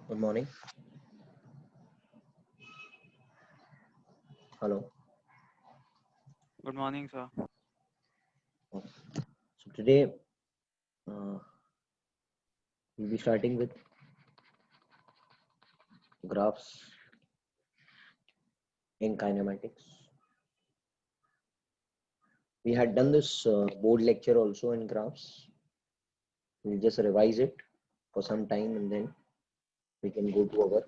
Good morning. Hello. Good morning, sir. So today uh, we'll be starting with graphs in kinematics. We had done this board lecture also in graphs. We'll just revise it for some time and then we can go to our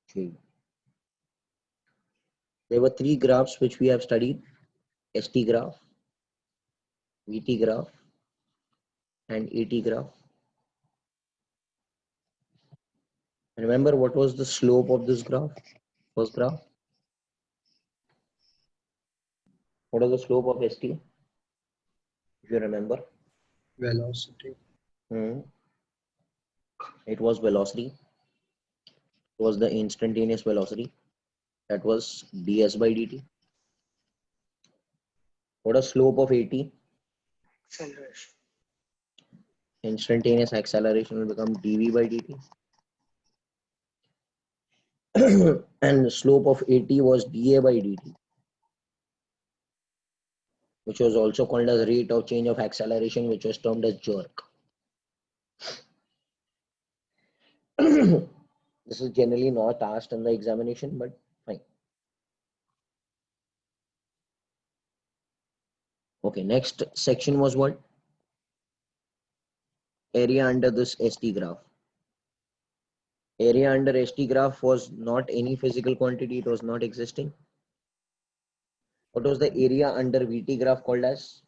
field. There were three graphs which we have studied: ST graph, VT graph, and AT graph. Remember what was the slope of this graph? First graph. What is the slope of ST? If you remember. Velocity. It was velocity. It was the instantaneous velocity. That was ds by dt. What is slope of AT? Acceleration. Instantaneous acceleration will become dv by dt. And the slope of AT was dA by dt, which was also called as rate of change of acceleration, which was termed as jerk. This is generally not asked in the examination, but fine. Okay, next section was what? Area under this ST graph. Area under ST graph was not any physical quantity, it was not existing. What was the area under VT graph called as?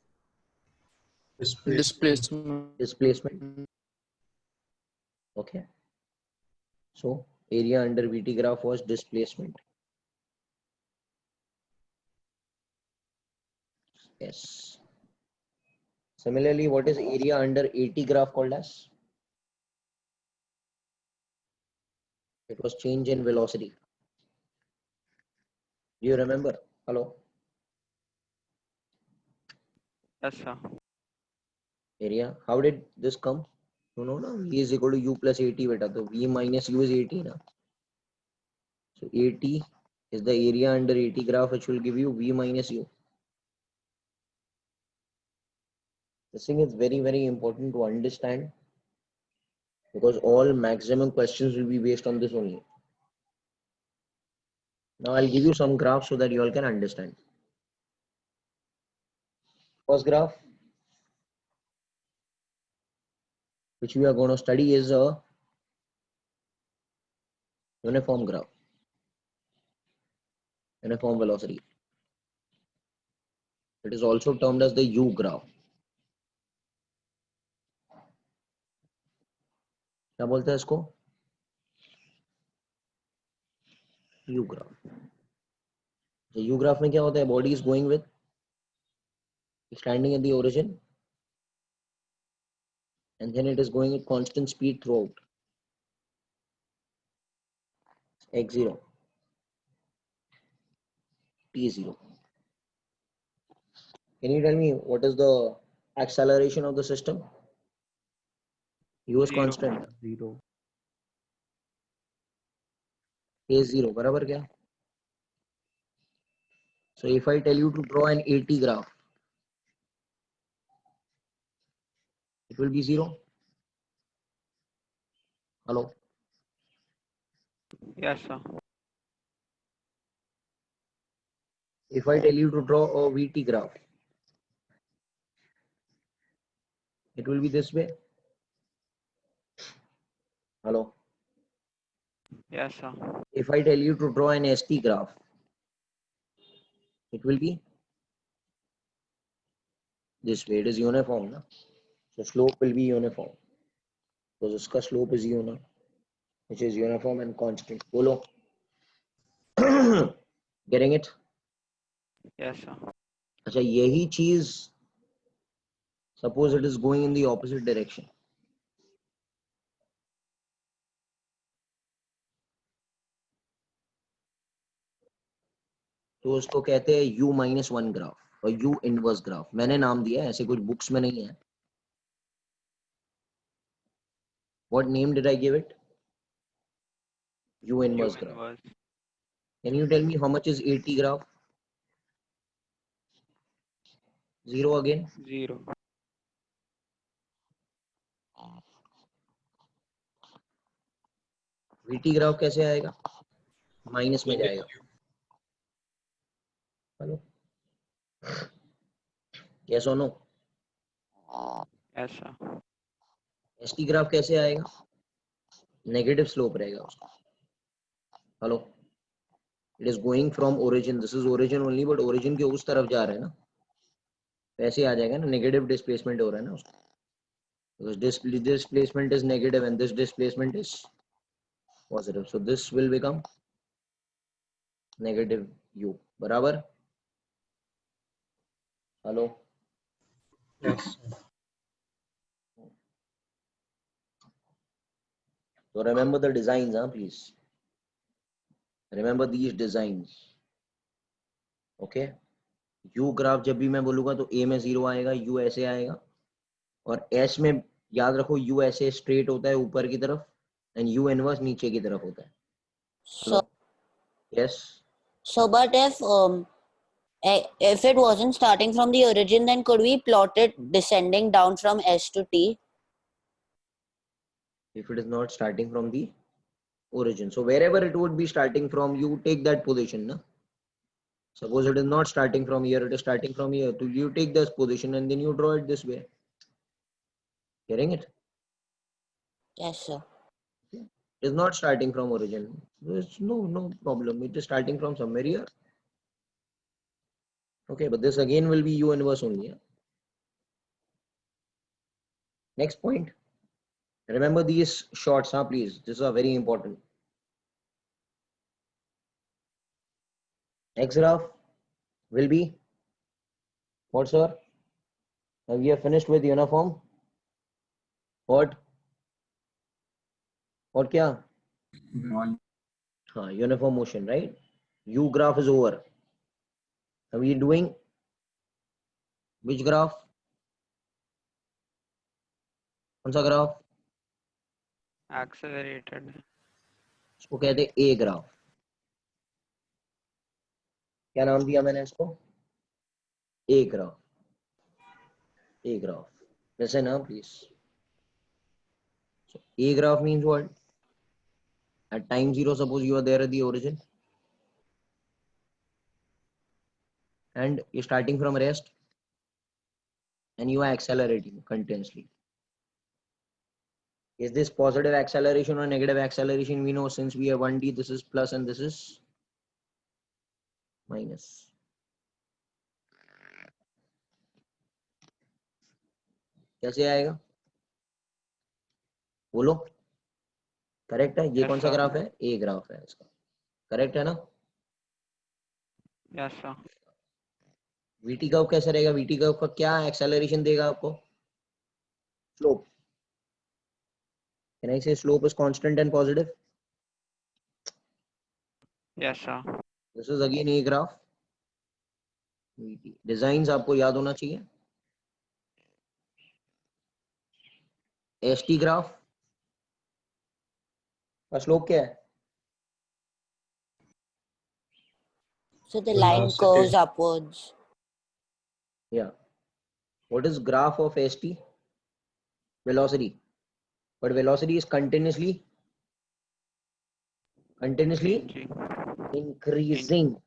Displacement. Okay. So area under VT graph was displacement. Yes. Similarly, what is area under AT graph called as? It was change in velocity. Do you remember? Hello? Yes, sir. Area. How did this come? No. V is equal to U plus AT beta. So V minus U is AT na. So AT is the area under AT graph, which will give you V minus U. This thing is very, very important to understand because all maximum questions will be based on this only. Now I'll give you some graphs so that you all can understand. First graph which we are going to study is a uniform graph, uniform velocity. It is also termed as the U graph. क्या बोलते हैं इसको? U graph. So U graph में क्या होता है? Body is going with standing at the origin and then it is going at constant speed throughout. X0, T0. Can you tell me what is the acceleration of the system? U is Zero. constant. Zero. A0 बराबर क्या? So if I tell you to draw an AT graph, it will be 0. Hello? Yes, sir. If I tell you to draw a VT graph, it will be this way. Hello? Yes, sir. If I tell you to draw an ST graph, it will be this way. It is uniform, na? So slope will be uniform. So इसका slope is U, na? Which is uniform and constant. बोलो. Getting it? Yes, sir. अच्छा यही चीज suppose it is going in the opposite direction. तो उसको कहते हैं U minus 1 graph और U inverse ग्राफ. मैंने नाम दिया है, ऐसे कुछ बुक्स में नहीं है. What name did I give it? U U inverse graph. inverse. Can you tell me how much is AT graph? 0 again. 0. VT graph कैसे आएगा? माइनस में जाएगा. Hello, yes or no? Yes, sir. ST graph कैसे आएगा? Negative slope रहेगा उसका. Hello, it is going from origin. This is origin only, but origin के उस तरफ जा रहा है ना, वैसे आ जाएगा ना. नेगेटिव डिस्प्लेसमेंट हो रहा है ना उसका, because this displacement is negative and this displacement is positive, so this will become negative U. बराबर. Hello, Yes. so remember the designs, please remember these designs. Okay, U graph जब भी मैं बोलूंगा तो A में 0 आएगा, U ऐसे आएगा, और S में याद रखो U ऐसे स्ट्रेट होता है ऊपर की तरफ एंड U इनवर्स नीचे की तरफ होता है. So, Yes, but if it wasn't starting from the origin, then could we plot it descending down from S to T? if it is not starting from the origin, so wherever it would be starting from, you take that position, na? Suppose it is not starting from here, it is starting from here, so you take this position and then you draw it this way. Getting it? Yes, sir. It is not starting from origin. There's no problem. It is starting from somewhere here. Okay, but this again will be U inverse only. Next point. Remember these shots, please. These are very important. X graph will be what, sir? Now we are finished with uniform. What? What kya? Uniform motion, right? U graph is over. Are we doing which graph? कौन सा graph? Accelerated. इसको कहते हैं a graph. क्या नाम दिया मैंने इसको? A graph. A graph. Listen now, please. So A graph means what? At time 0, suppose you are there at the origin and you're starting from rest and you are accelerating continuously. Is this positive acceleration or negative acceleration? We know since we have 1D, this is plus and this is minus. कैसे आएगा बोलो? Correct है? ये Yes, कौन सा sir. Graph है? A graph है इसका. करेक्ट है ना? Yes, sir. वीटी कर्व कैसे रहेगा? वीटी कर्व का क्या एक्सेलरेशन देगा आपको? स्लोप. कैन आई से slope is constant and positive? Yes, sir. This is again a graph. Design आपको याद होना चाहिए. एसटी ग्राफ का स्लोप क्या है? So the line Velocity. curves upwards. Yeah. What is graph of ST? Velocity. But velocity is continuously Changing. increasing.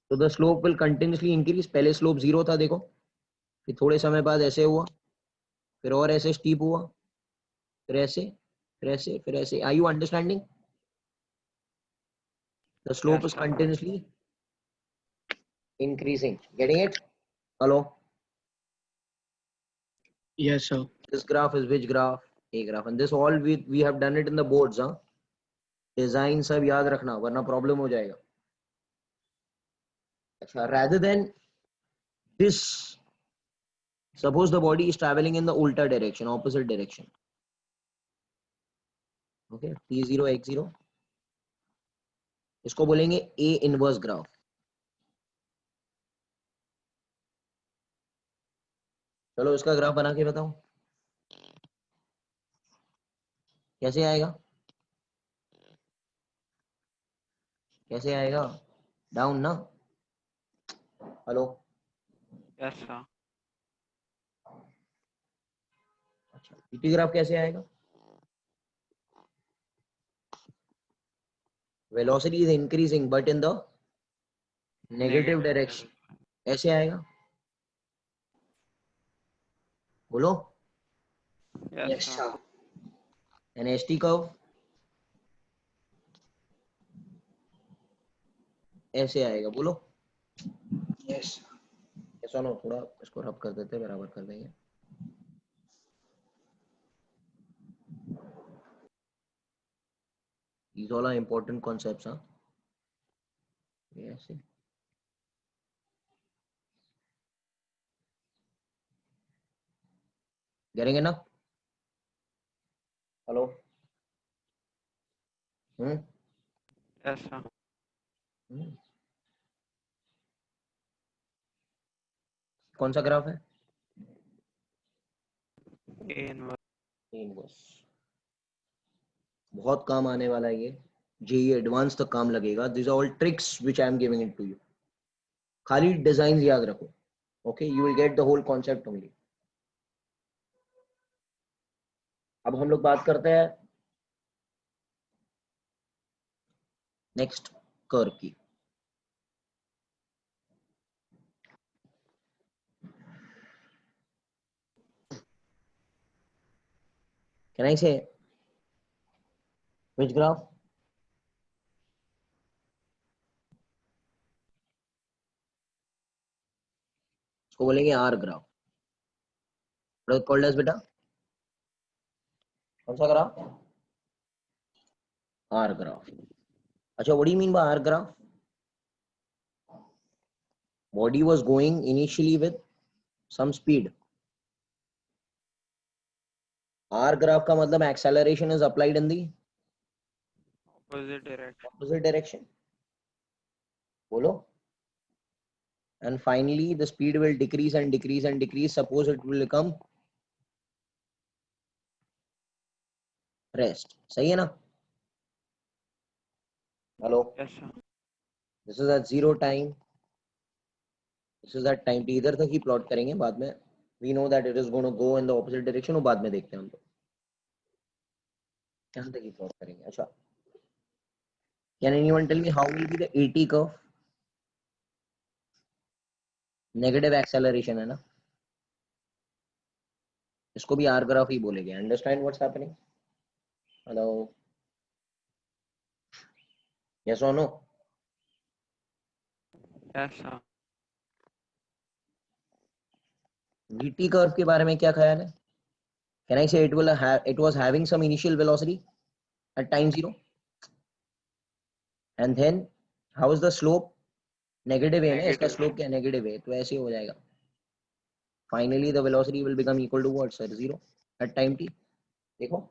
So the slope will continuously increase. पहले slope 0 था देखो, फिर थोड़े समय बाद ऐसे हुआ, फिर और ऐसे steep हुआ, फिर ऐसे, फिर ऐसे, फिर ऐसे. Are you understanding? The slope Yes, is sir. continuously increasing. Getting it? Hello? Yes, sir. This graph is which graph? A graph. And this all we have done it in the boards. Design सब याद रखना वरना problem हो जाएगा. अच्छा, rather than this, suppose the body is traveling in the ulta direction, opposite direction. Okay, T0 X0. इसको बोलेंगे A inverse graph. चलो इसका ग्राफ बना के बताओ कैसे आएगा. कैसे आएगा? डाउन ना? Hello, Yes, sir. अच्छा ईटी ग्राफ कैसे आएगा? Velocity is increasing but in the negative direction, ऐसे आएगा? बोलो। Yes, Yes, sir. sir. And S T curve ऐसे आएगा, बोलो। Yes. ऐसा ना, थोड़ा इसको रब कर देते, बराबर कर देंगे। These all are important concepts, huh? ये ऐसे getting it ना? हेलो। Yes, sir. कौन सा ग्राफ है? A inverse. इनवर्स। बहुत काम आने वाला है ये, जेई एडवांस तक काम लगेगा। This are all tricks which I am giving it to you. खाली डिजाइन याद रखो, okay, you will get the whole concept only. अब हम लोग बात करते हैं नेक्स्ट कर्व की। Can I say which graph? इसको बोलेंगे आर ग्राफ। कॉल्ड एज बेटा कौन सा ग्राफ? R graph. अच्छा, what do you mean by R graph? Body was going initially with some speed. R graph का मतलब acceleration is applied in the Opposite direction. opposite direction. बोलो. And finally the speed will decrease and decrease and decrease. Suppose it will become rest. सही है ना? Hello. Yes, sir. This is at zero time. This is at time t. इधर तक ही plot करेंगे बाद में. We know that it is going to go in the opposite direction. वो बाद में देखते हैं हम लोग. यहाँ तक ही प्लॉट करेंगे. अच्छा. Can anyone tell me how will be the AT curve? Negative acceleration है ना? इसको भी R graph ही बोलेंगे. Understand what's happening? Hello. Yes or no? Yes, sir. VT curve के बारे में क्या ख्याल है? Can I say it was having some initial velocity at time zero, and then how is the slope? Negative है ना, इसका Negative. slope क्या negative है, तो ऐसे हो जाएगा. Finally the velocity will become equal to what, sir? Zero at time t. देखो.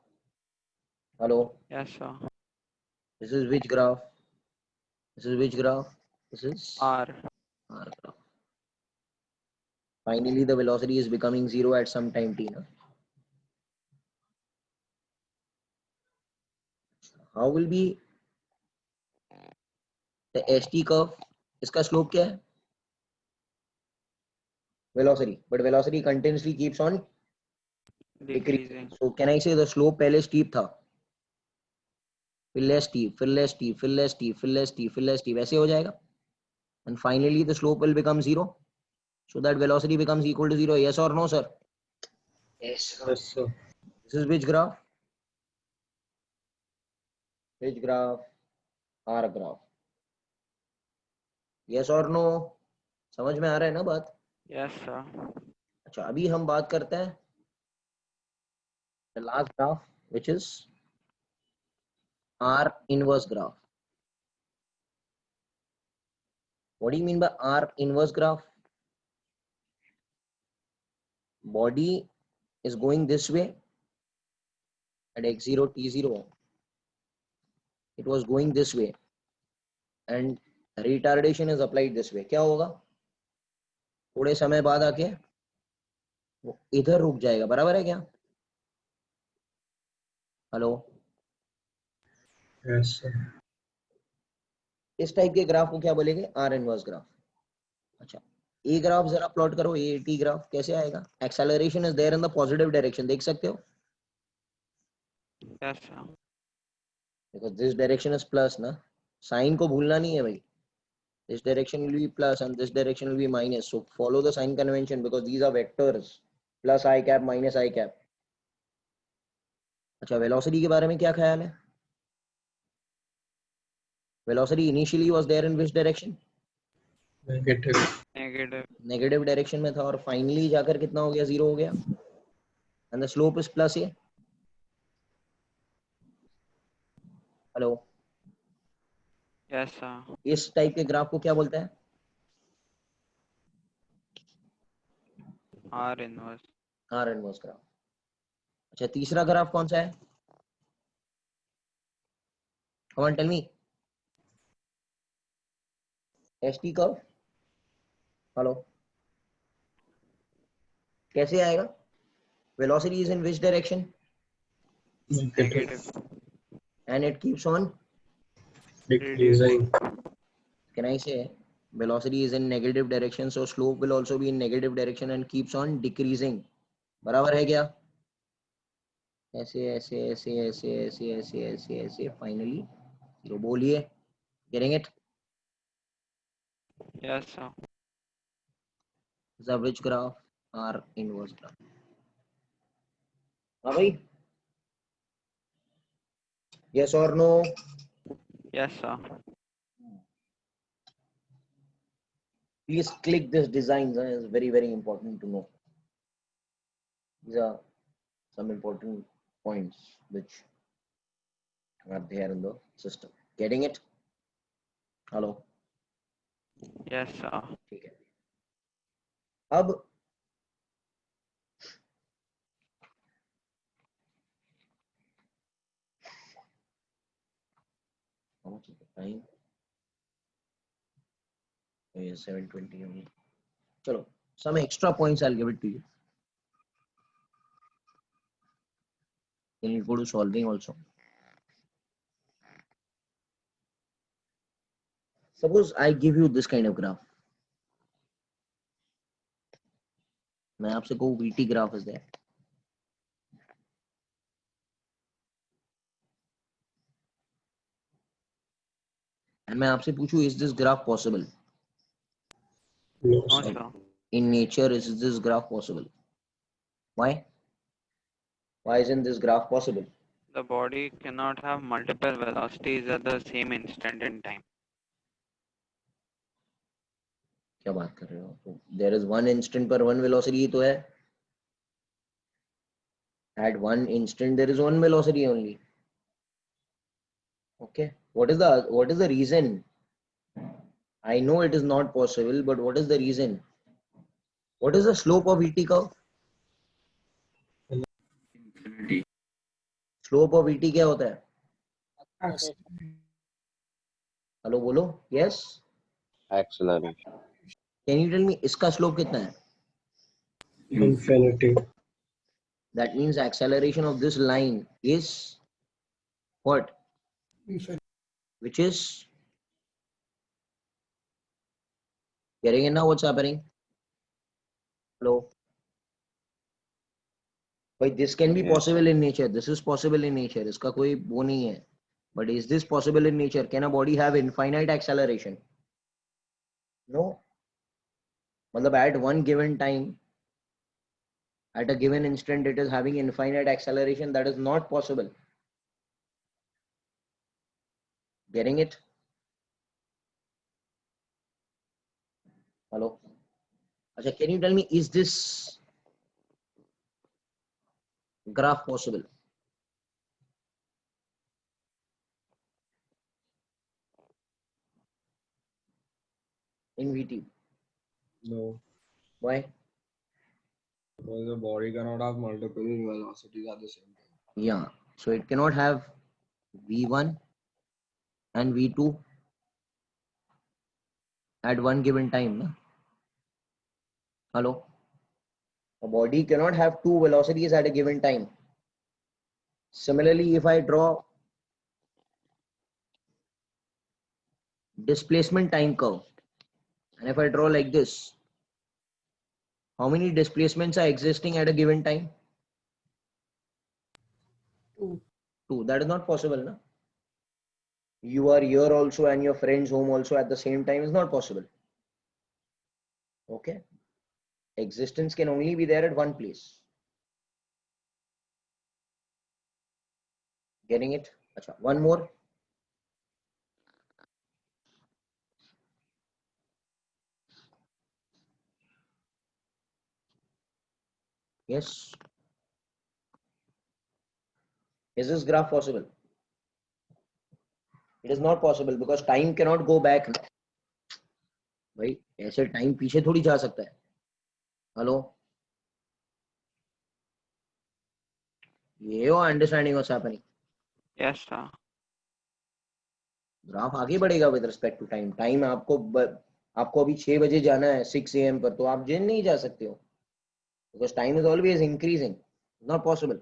Hello. Yes, sir. This is which graph? This is which graph? This is R. R graph. Finally the velocity is becoming zero at some time t. Na? How will be the ST curve? इसका slope क्या है? Velocity, but velocity continuously keeps on decreasing. Decreasing. So can I say the slope पहले steep था, फिर less steep, फिर less steep, फिर less steep, फिर less steep, फिर less steep, ऐसे हो जाएगा. And finally the slope will become zero, so that velocity becomes equal to zero. Yes or no, sir? Yes, sir. Yes, sir. This is which graph? Which graph? R graph. Yes or no? समझ में आ रहा है ना बात? Yes, sir. अच्छा, अभी हम बात करते हैं the last graph, which is R inverse graph. What do you mean by R inverse graph? Body is going this way at x0 t0. It was going this way and retardation is applied this way. क्या होगा? थोड़े समय बाद आके वो इधर रुक जाएगा. बराबर है क्या? हेलो. Yes, sir. इस टाइप के ग्राफ को क्या बोलेंगे? Are inverse graph. अच्छा, ए ग्राफ जरा प्लॉट करो, ए टी ग्राफ कैसे आएगा? Acceleration is there in the positive direction, देख सकते हो? Yes, sir. Because this direction is plus ना, साइन को भूलना नहीं है भाई। This direction will be plus and this direction will be minus. So follow the sign convention because these are vectors. Plus I cap minus I cap. अच्छा, velocity के बारे में क्या ख्याल है? Velocity initially was there in which direction? Negative. Negative. Negative direction में था और finally जाकर कितना हो गया? 0 हो गया. And the slope is plus here. Hello. Yes, sir. इस टाइप के ग्राफ को क्या बोलते हैं? R inverse. R inverse graph. अच्छा, तीसरा ग्राफ कौन सा है? Come on, tell me. ST curve. Hello. कैसे आएगा? Velocity is in which direction? Negative. And it keeps on. Decreasing. Can I say velocity is in negative direction, so slope will also be in negative direction and keeps on decreasing. बराबर है क्या? ऐसे ऐसे ऐसे ऐसे ऐसे ऐसे ऐसे ऐसे फाइनली जो बोलिए, getting it? Yes, sir. The which graph? R inverse graph. हाँ भाई, yes or no? Yes, sir. Please click this design. It's very very important to know. These are some important points which are there in the system. Getting it? Hello. Yes, sir. ठीक है। अब how much is the time? Oh, yeah, 7:20 only. चलो, some extra points I'll give it to you. Then you go to solving also. Suppose I give you this kind of graph. मैं आपसे कहूँ VT graph is there. And मैं आपसे पूछूं is this graph possible? No, No, sir. sir. In nature, is this graph possible? Why? Why isn't this graph possible? The body cannot have multiple velocities at the same instant in time. क्या बात कर रहे हो? तो there is one instant per one velocity तो है. At one instant there is one velocity only. Okay. What is the reason? I know it is not possible, but what is the reason? What is the slope of ET curve? Infinity. Slope of ET क्या होता है? Hello बोलो. Yes. Acceleration. Can you tell me इसका slope कितना है? Infinity. That means acceleration of this line is what? Which is getting in now. What's happening? Hello. But this can be Yes, possible in nature. This is possible in nature. इसका कोई वो नहीं है. But is this possible in nature? Can a body have infinite acceleration? No. मतलब at one given time, at a given instant, it is having infinite acceleration. That is not possible. Getting it? Hello. Acha, can you tell me, is this graph possible? In VT? No, Why? because the body cannot have multiple velocities at the same time. Yeah. So it cannot have V1 and V2 at one given time. Na? Hello. A body cannot have two velocities at a given time. Similarly, if I draw displacement time curve. And if I draw like this, how many displacements are existing at a given time? 2. 2. That is not possible, na? You are here also and your friend's home also at the same time is not possible. Okay. Existence can only be there at one place. Getting it? Achha, one more. Yes. Is this graph possible? It is not possible because time cannot go back. भाई ऐसे time पीछे थोड़ी जा सकता है. Hello, ये हो understanding what's happening. Yes, sir. Graph आगे बढ़ेगा with respect to time. Time आपको अभी 6 बजे जाना है 6 AM पर, तो आप जिन नहीं जा सकते हो because time is always increasing. Not possible.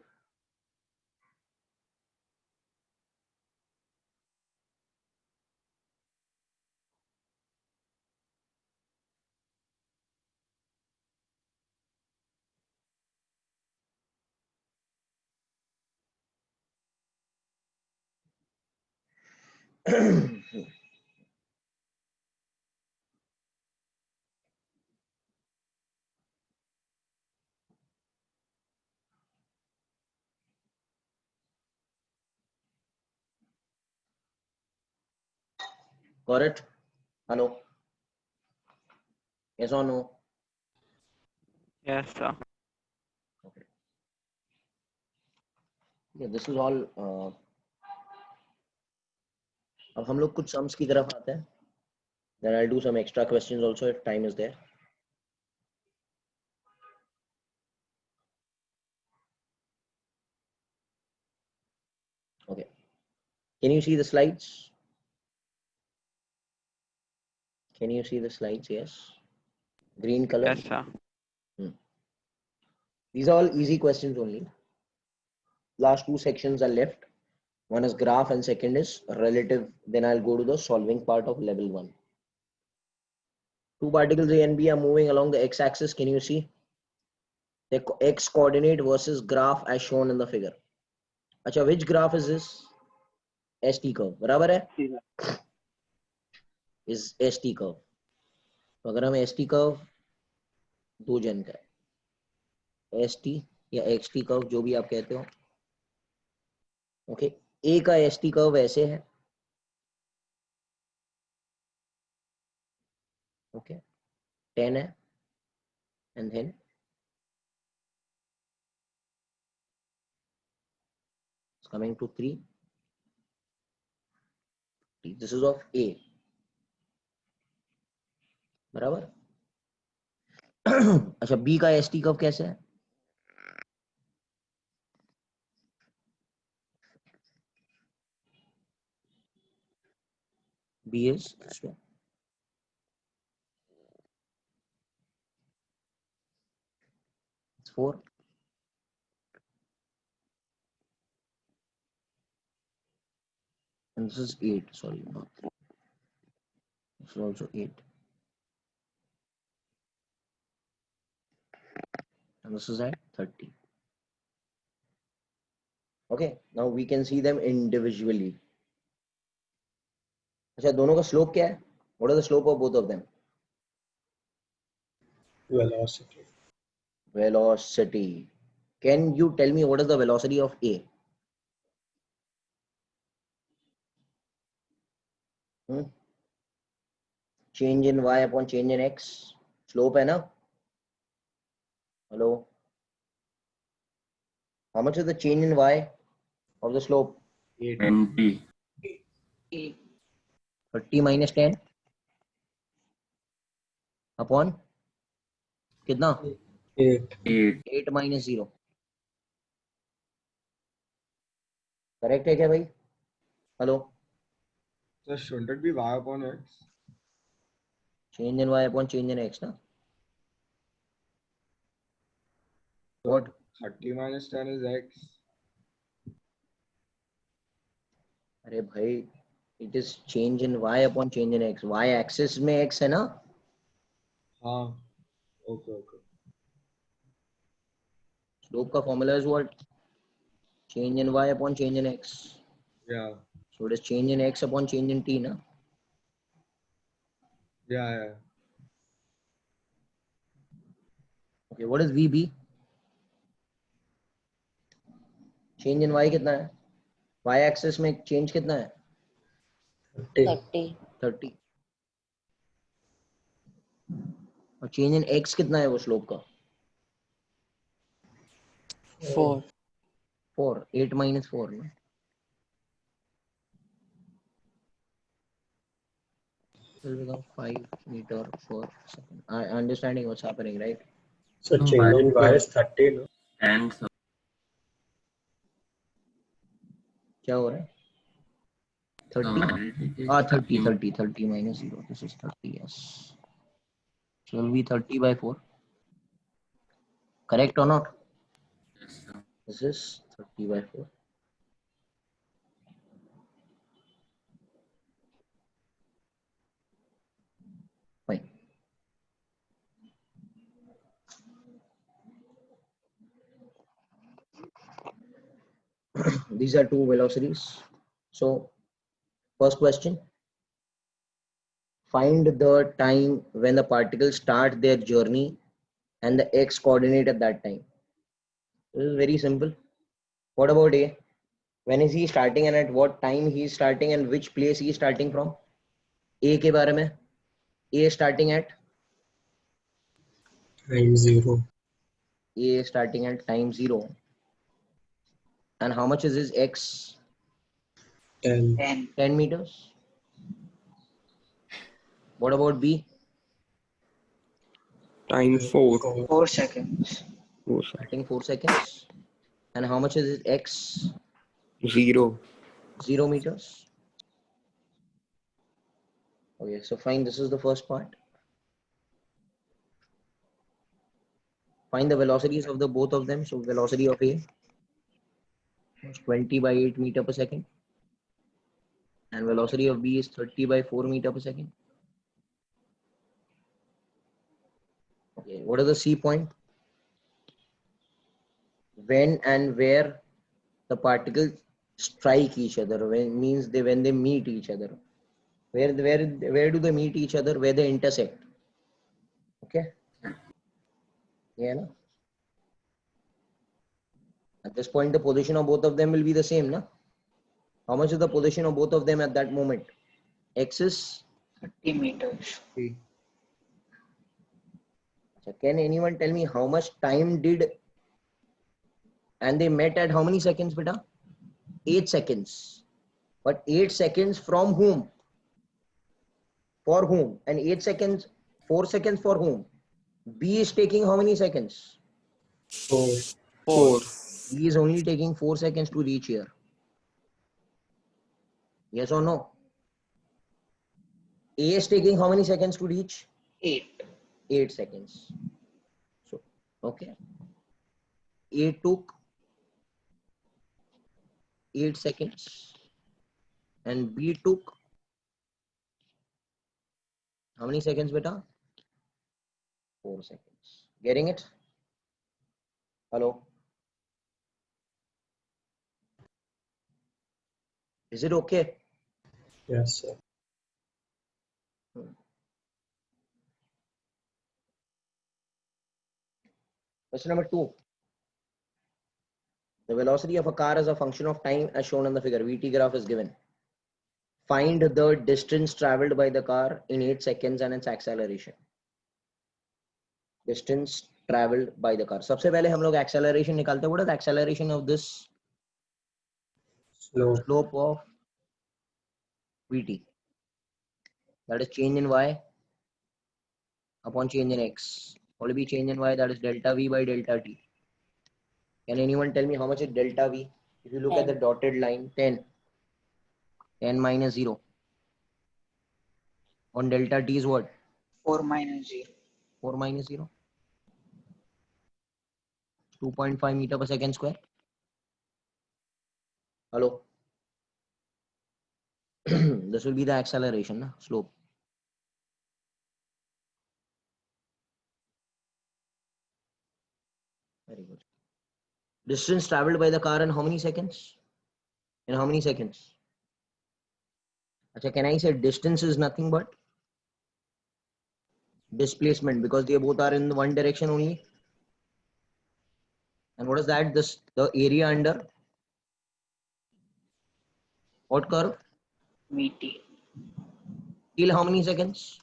Correct? Hello? Yes or no? Yes, sir. Okay. Yeah, this is all. अब हम लोग कुछ सम्स की तरफ आते हैं. Then I'll do some extra questions also if time is there. Okay. Can you see the slides? Can you see the slides? Yes. Green color. Yes, sir. These are all easy questions only. Last two sections are left. One is graph and second is relative. Then I'll go to the solving part of level 1. Two particles A and B are moving along the x-axis. Can you see the x coordinate versus graph as shown in the figure? Acha, which graph is this? ST curve. बराबर है? Is ST curve. तो अगर हम ST curve दो जन का है, ST या XT curve जो भी आप कहते हो. ओके, A का ST curve ऐसे है. ओके, 10 है and then it's coming to 3. This is of A. बराबर. अच्छा, B का ST कर्व कैसे है? B is this one. It's 4. And this is 8. Sorry, not 3. This is also 8. And this is at 30. Okay, now we can see them individually. अच्छा, दोनों का slope क्या है? What is the slope of both of them? Velocity. Velocity. Can you tell me what is the velocity of A? Change in y upon change in x. Slope है ना? Hello? How much is the change in y of the slope? 20. 30 minus 10 upon कितना? 8. 8. 8 minus 0. Correct है क्या भाई? Hello? So shouldn't it be y upon x? Change in y upon change in x ना? So What? 30 minus 10 is x. अरे भाई It is change in y upon change in x. Y axis में x है ना? हाँ. Okay, okay. Slope का formula is what? Change in y upon change in x. Yeah. So it is change in x upon change in t, na? Yeah, yeah. Okay, what is VB? Change in y कितना है? Y axis में change कितना है? 30. 30. 30. और change in x कितना है वो slope का? 4. 4. 8 minus 4, ना? It will become 5 meter per second. I understanding what's happening, right? So No, change in y is 30, no? and so क्या हो रहा है? the 30? validity is Ah, 30 minus 0. This is 30, yes. So it will be 30 by 4. Correct or not? Yes, sir. This is 30 by 4. Fine. These are two velocities. So, first question. Find the time when the particles start their journey and the x coordinate at that time. This is very simple. What about A? When is he starting and at what time he is starting and which place he is starting from? A के बारे में. A is starting at Time 0. A is starting at time 0. And how much is his x? 10. 10 meters. What about B? Time 4. 4 seconds. Starting 4 seconds. And how much is his x? 0. 0 meters. Okay, so fine. This is the first part. Find the velocities of the both of them. So velocity of A is 20 by 8 meter per second. And velocity of B is 30 by 4 meter per second. Okay, what is the C point? When and where the particles strike each other, when means when they meet each other. Where do they meet each other? Where they intersect. Okay. Yeah. No? At this point, the position of both of them will be the same, no? How much is the position of both of them at that moment? X is 30 meters. so can anyone tell me how much time did and they met at how many seconds, beta? 8 seconds. But 8 seconds from whom? For whom? And 8 seconds, 4 seconds for whom? B is taking how many seconds? 4. 4. B is only taking 4 seconds to reach here. Yes or no? A is taking how many seconds to reach? 8. 8 seconds. So, okay. A took 8 seconds and B took how many seconds, beta? 4 seconds. Getting it? Hello? Is it okay? Yes, sir. Question number 2. The velocity of a car is a function of time as shown in the figure. VT graph is given. Find the distance traveled by the car in 8 seconds and its acceleration. Distance traveled by the car. सबसे पहले हम लोग acceleration निकालते हैं. What is the acceleration of this Slope. slope of VT? That is change in y upon change in x. What will be change in y? That is delta v by delta t. Can anyone tell me how much is delta v? If you look at the 10. dotted line, 10. 10 minus 0. On delta t is what? 4 minus 0. 4 minus 0. 2.5 meter per second square. Hello. This will be the acceleration, na? Slope. Very good. Distance traveled by the car in how many seconds? In how many seconds? Achha, can I say distance is nothing but displacement, because they both are in one direction only. And what is that? The area under what curve? VT. Till how many seconds?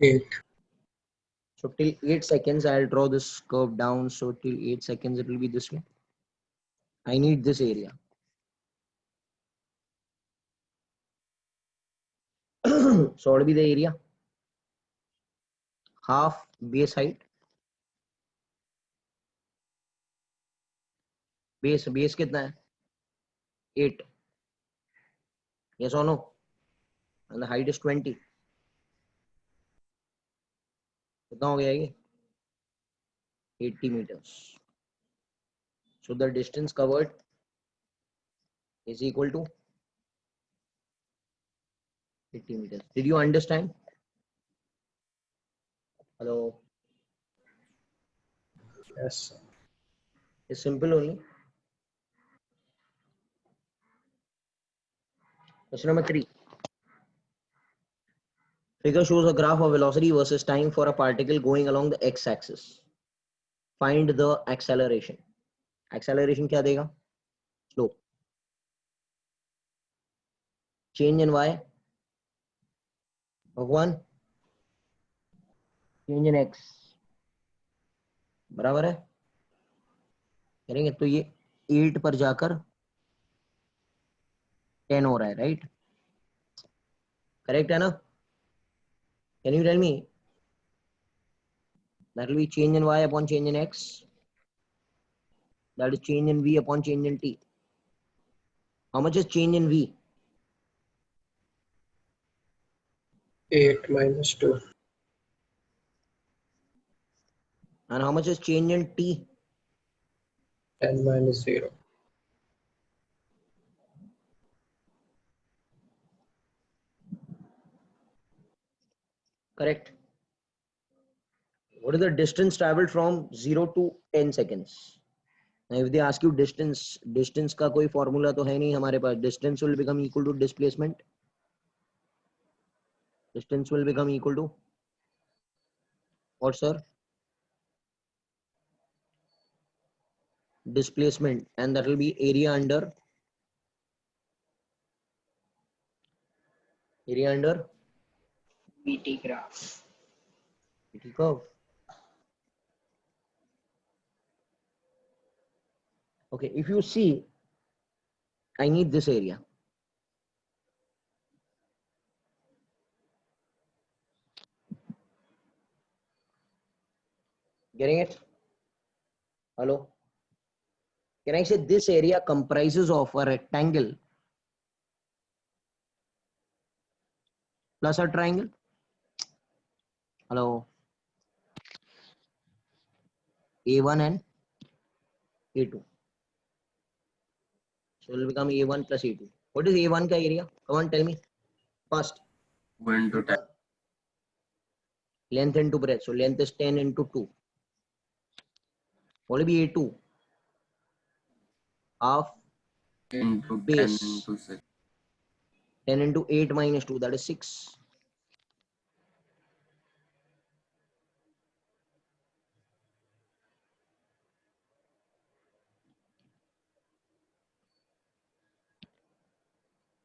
8. So till 8 seconds, I'll draw this curve down. So till 8 seconds, it will be this way. I need this area. So what will be the area? Half base height. Base कितना है? 8. Yes or no? And the height is 20. कितना हो गया ये? 80 meters. So the distance covered is equal to 80 meters. Did you understand? Hello. Yes, sir. It's simple only. Question number 3. Figure shows a graph of velocity versus time for a particle going along the x-axis. Find the acceleration. Acceleration क्या देगा? Slope. Change in y of 1. Change in x. बराबर है? करेंगे तो ये 8 पर जाकर 10 हो रहा है, राइट? करेक्ट है ना? Can you tell me? That will be change in y upon change in x. That is change in v upon change in t. How much is change in v? 8 minus 2. And how much is change in t? 10 minus 0. Correct. What is the distance traveled from 0 to 10 seconds? Now if they ask you distance का कोई formula तो है नहीं हमारे पास. Distance will become equal to displacement. Distance will become equal to what, sir? Displacement, and that will be area under VT graph. VT curve. Okay, if you see, I need this area. Getting it? Hello? Can I say this area comprises of a rectangle plus a triangle? Hello? A1 and A2. So it will become A1 plus A2. What is A1 ka area? Come on, tell me. First. 1 to 10. Length into breadth. So length is 10 into 2. What will be A2? Half Into 10 base. into 6. 10 into 8 minus 2, that is 6.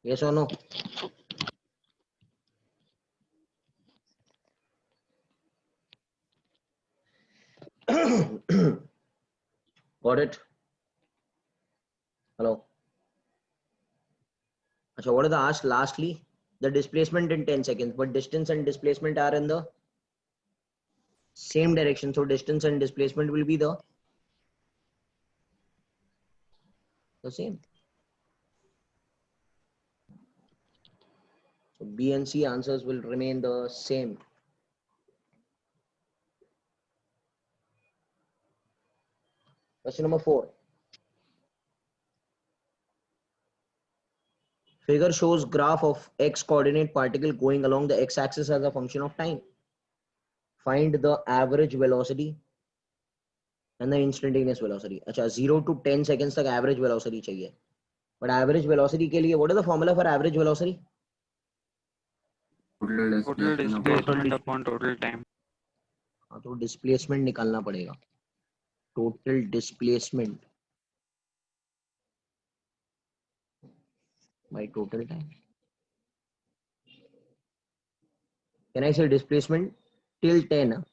Yes or no? Got it? Hello? So what is the ask lastly? The displacement in 10 seconds, but distance and displacement are in the same direction. So distance and displacement will be the same. So B and C answers will remain the same. Question number 4. Figure shows graph of x coordinate particle going along the x axis as a function of time. Find the average velocity and the instantaneous velocity. अच्छा 0 to 10 seconds तक average velocity चाहिए. But average velocity के लिए what is the formula for average velocity? Total Total displacement. displacement upon total time. हाँ तो displacement निकालना पड़ेगा. Total displacement by total time. Can I say displacement till 10?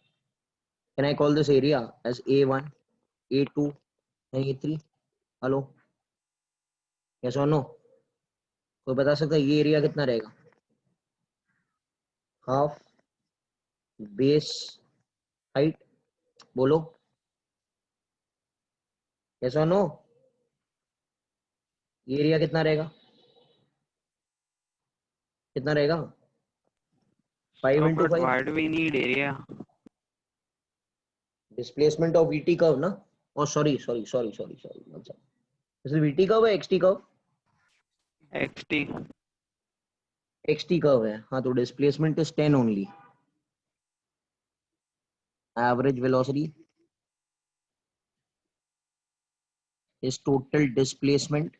Can I call this area as A1, A2, and A3? Hello? Yes or no? कोई बता सकता है ये area कितना रहेगा? हाफ बेस हाइट बोलो. yes or no? ये area कितना रहेगा? कितना रहेगा? 5 So, into but 5 why do we need area? displacement of VT curve ना. Oh sorry one second. This is VT curve है XT curve? XT. XT curve है. हाँ तो displacement is 10 only. Average velocity is total displacement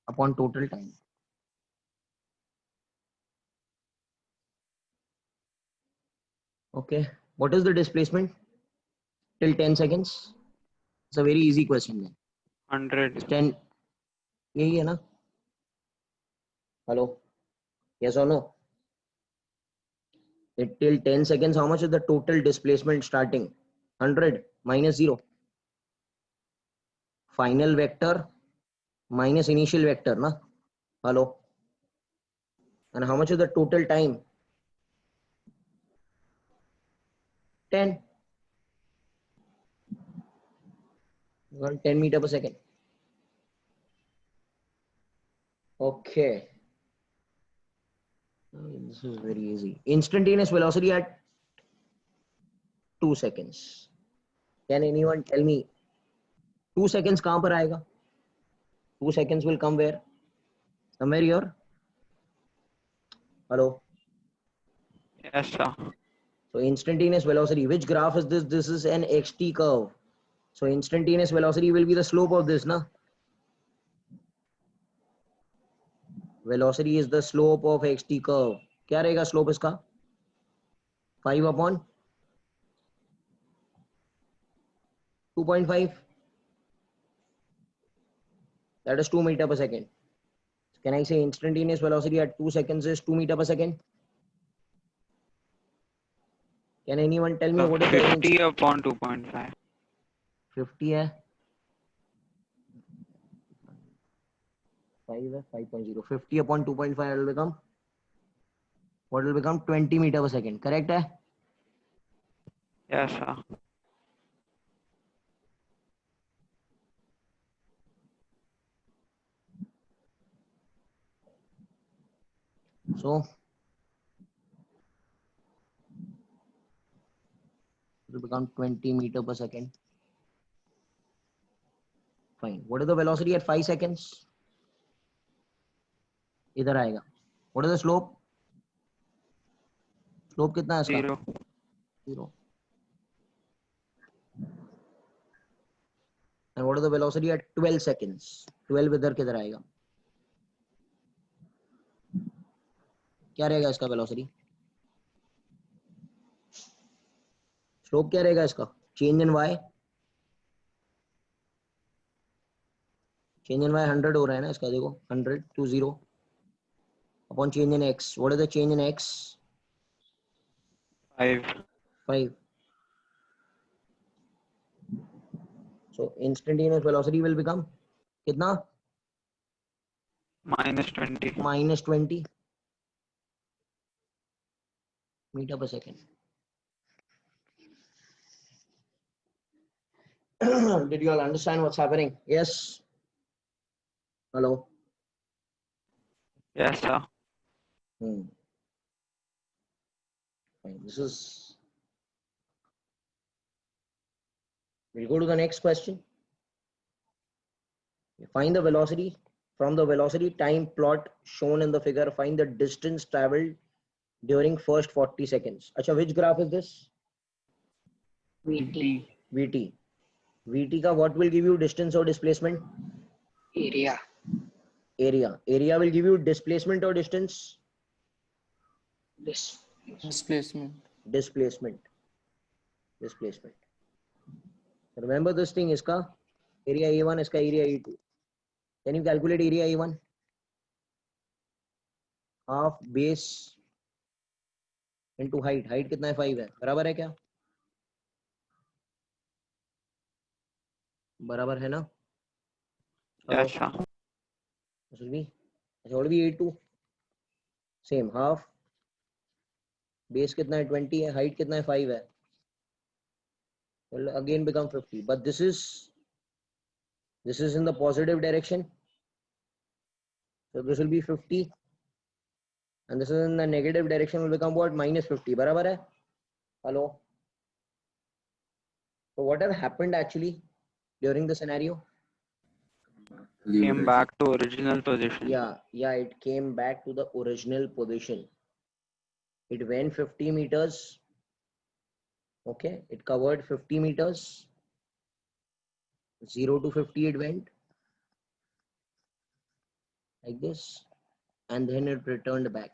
upon total time. Okay, what is the displacement till 10 seconds? It's a very easy question. 100. 10 यही है ना? Hello? Yes or no? Till 10 seconds, how much is the total displacement starting? 100 minus 0. Final vector minus initial vector, na? Hello? And how much is the total time? 10. 10 meter per second. Okay. This is very easy. Instantaneous velocity at 2 seconds. Can anyone tell me 2 seconds कहाँ पर आएगा? 2 seconds will come where? Somewhere here? Hello? Yes, sir. So instantaneous velocity, which graph is this? This is an xt curve. So instantaneous velocity will be the slope of this, na? Velocity is the slope of xt curve. क्या रहेगा slope इसका? 5 upon 2.5. That is 2 meter per second. Can I say instantaneous velocity at 2 seconds is 2 meter per second? Can anyone tell me So what is the 50 upon 2.5. 50 है 5 है 5.0. 50 upon 2.5 will become what will become 20 meter per second. Correct है? Yes, sir. So it will become 20 meter per second. Fine. What is the velocity at 5 seconds? इधर आएगा. What is the slope? Slope कितना है इसका? 0. 0. And what is the velocity at 12 seconds? 12 इधर किधर आएगा? क्या रहेगा इसका velocity? Slope क्या रहेगा इसका? Change in y. Change in y 100 हो रहा है ना इसका, देखो 100 to 0 upon change in x. What is the change in x? 5. 5. So instantaneous velocity will become कितना? Minus 20. Minus 20 meter per second. Did you all understand what's happening? Yes. Hello. Yes, sir. Fine. This is. We'll go to the next question. Find the velocity. From the velocity time plot shown in the figure, find the distance traveled during first 40 seconds. Acha, which graph is this? VT. VT. VT ka what will give you distance or displacement? Area. Area. Area will give you displacement or distance? This. Displacement. Displacement. Displacement. Remember this thing, iska area A1, iska area A2. Can you calculate area A1? Half base into height. Height कितना है? 5 है. बराबर है क्या? बराबर है ना? Yes, sir. This will be, अच्छा, what will be A2? Same, half. Base कितना है? 20 है. Height कितना है? 5 है. Will again become 50. But this is in the positive direction. So this will be 50. And this is in the negative direction, will become what? Minus 50. बराबर है? Hello? So what has happened actually during the scenario? Came back to original position. Yeah, it came back to the original position. It went 50 meters. Okay, it covered 50 meters. 0 to 50 it went like this, and then it returned back.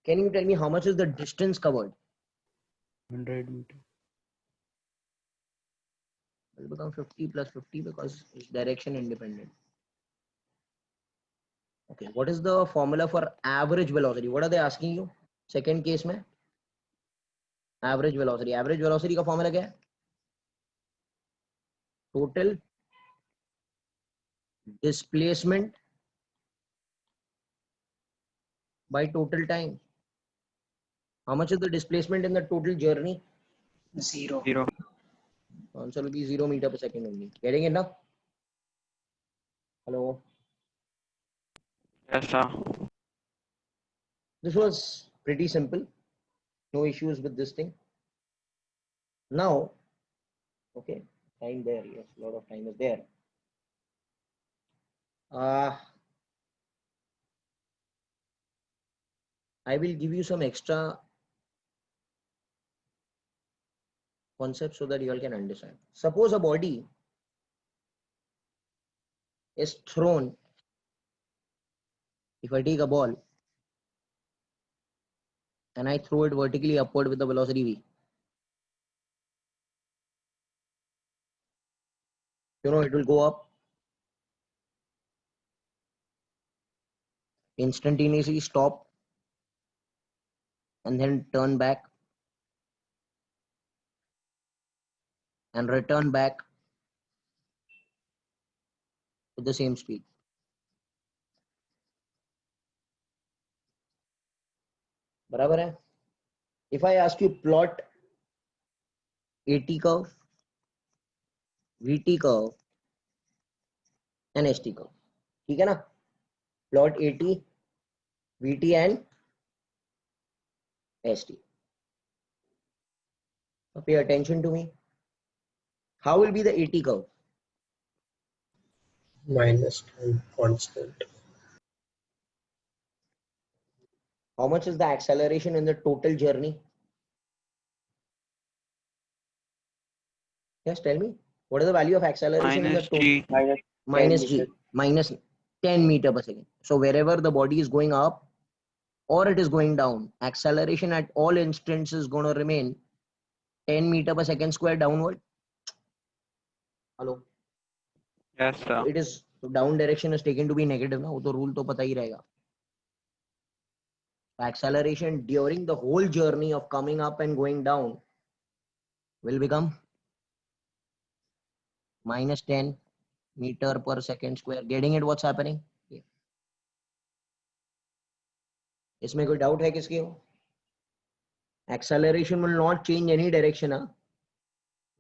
Can you tell me how much is the distance covered? 100 meters. It will become 50 plus 50 because it's direction independent. Okay, what is the formula for average velocity? What are they asking you? Second case में average velocity. Average velocity का formula क्या है? Total displacement by total time. How much is the displacement in the total journey? 0. 0. Answer will be 0 meter per second only. Getting it now? Hello. Yes, sir. This was pretty simple. No issues with this thing. Now, okay, time there. Yes, a lot of time is there. I will give you some extra concepts so that you all can understand. Suppose a body is thrown. If I take a ball and I throw it vertically upward with the velocity v, you know it will go up, instantaneously stop, and then turn back and return back with the same speed. बराबर है? If I ask you plot AT curve, VT curve and ST curve, ठीक है ना? Plot AT, VT and ST. So pay attention to me. How will be the AT curve? Minus time constant. How much is the acceleration in the total journey? Yes, tell me. What is the value of acceleration in the Minus total? G. Minus G. Minus 10 meter per second. So wherever the body is going up or it is going down, acceleration at all instants is going to remain 10 meter per second square downward. Hello. Yes, sir. It is down direction is taken to be negative ना, वो तो rule तो पता ही रहेगा. Acceleration during the whole journey of coming up and going down will become minus 10 meter per second square. Getting it? What's happening? Yeah. इसमें कोई doubt है किसके हो? Acceleration will not change any direction. हाँ?